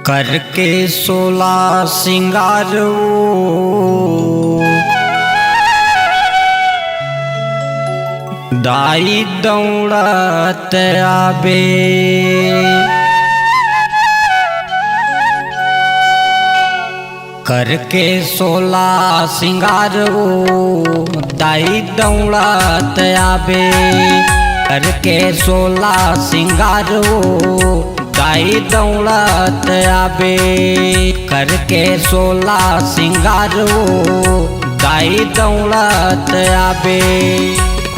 करके 16 सिंगार दाई दौड़त आबे। करके 16 सिंगार दाई दौड़त आबे। करके 16 सिंगार दाई दौड़त आबे। करके 16 सिंगार दाई दौड़त आबे।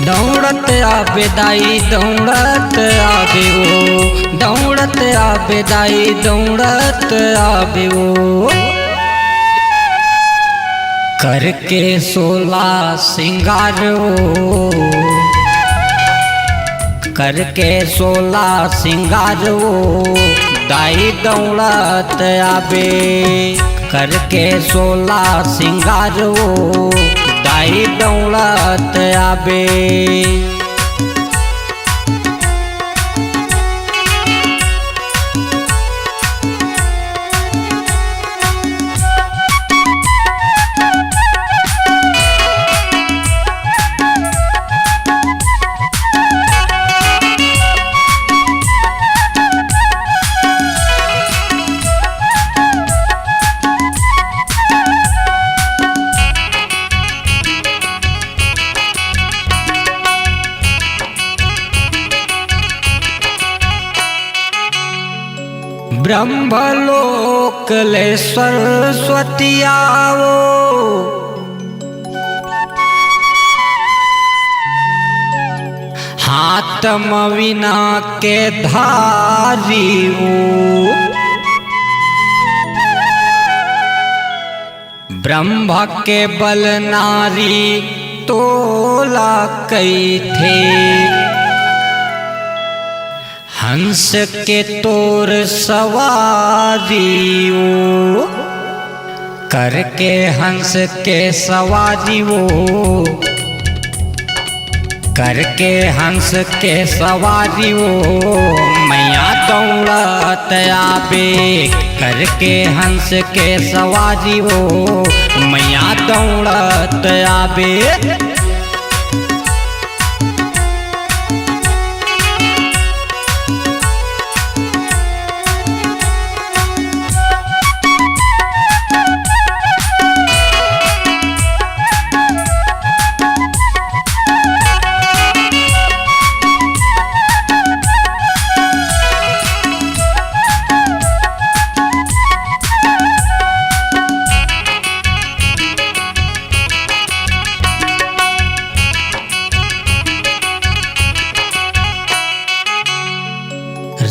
दौड़त आबे दाई दौड़त आबे ओ। दौड़त आबे दाई दौड़त आबे ओ। करके 16 सिंगार करके 16 सिंगार दाई दौड़त आबे। करके 16 सिंगार दाई दौड़त आबे। ब्रह्मलोक ले सरस्वती आओ। हाथ मवीना के धारी ओ। ब्रह्म के बल नारी तोला कई थे। हंस के तोर सवारी ओ। करके हंस के सवारी वो। करके हंस के सवारी वो मैया दौड़त आबे। करके हंस के सवारी वो मैया दौड़त आबे।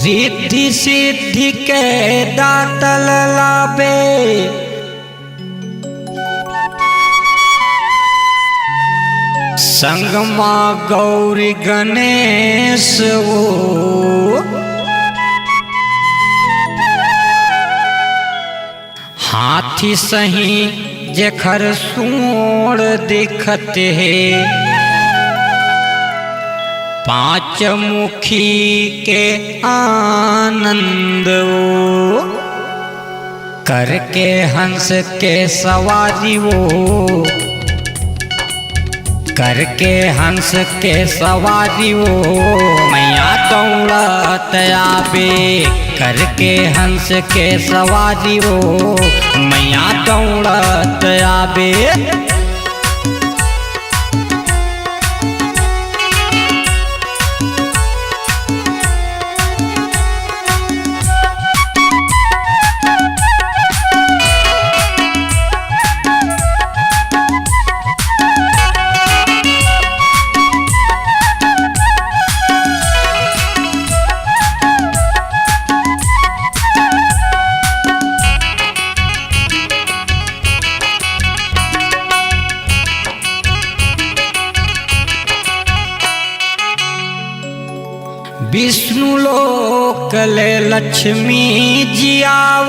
रिद्धि सिद्धि के दातल लाबे। संग माँ गौरी गणेश वो। हाथी सही जेखर सूंड दिखते है। पांच मुखी के आनंद वो। करके हंस के सवारी वो। करके हंस के सवारी वो मैया दौड़त आबे। करके हंस के सवारी वो मैया दौड़त आबे। विष्णु लोक ले लक्ष्मी जी आओ।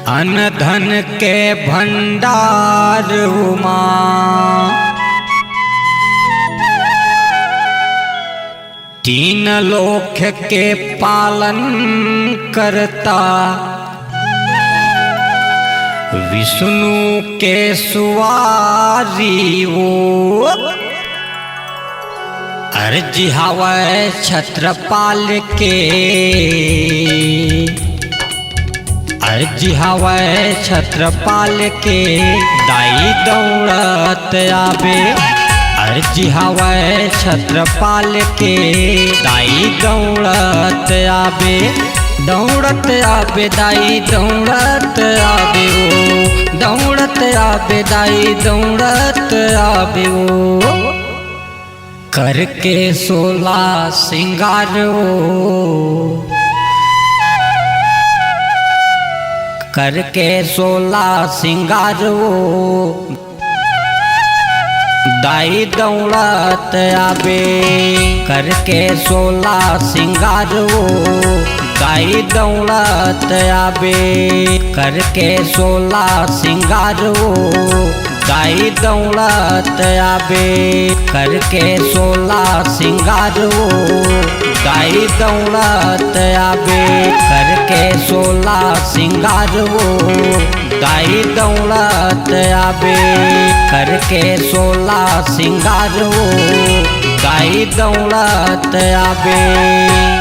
अन्न धन के भंडार उमा। तीन लोक के पालन करता, विष्णु के सुवारी वो। अर्जी हवै छत्रपाल के, अर्जी हवै छत्रपाल के, दाई दौड़त आवे। अर्जी हवै छत्रपाल के, दाई दौड़त आवे। दौड़त आवे दाई दौड़त आवे वो, दौड़त आवे दाई दौड़त आवे वो। करके 16 सिंगार वो, करके 16 सिंगार वो, दाई दौड़त आवे। करके 16 सिंगार वो, दाई दौड़त आवे। करके 16 सिंगार वो, दाई दौड़त आवे। करके 16 सिंगार वो, दाई दौड़त आवे। करके 16 सिंगार वो, दाई दौड़त आवे। करके 16 सिंगार वो, दाई दौड़त आवे।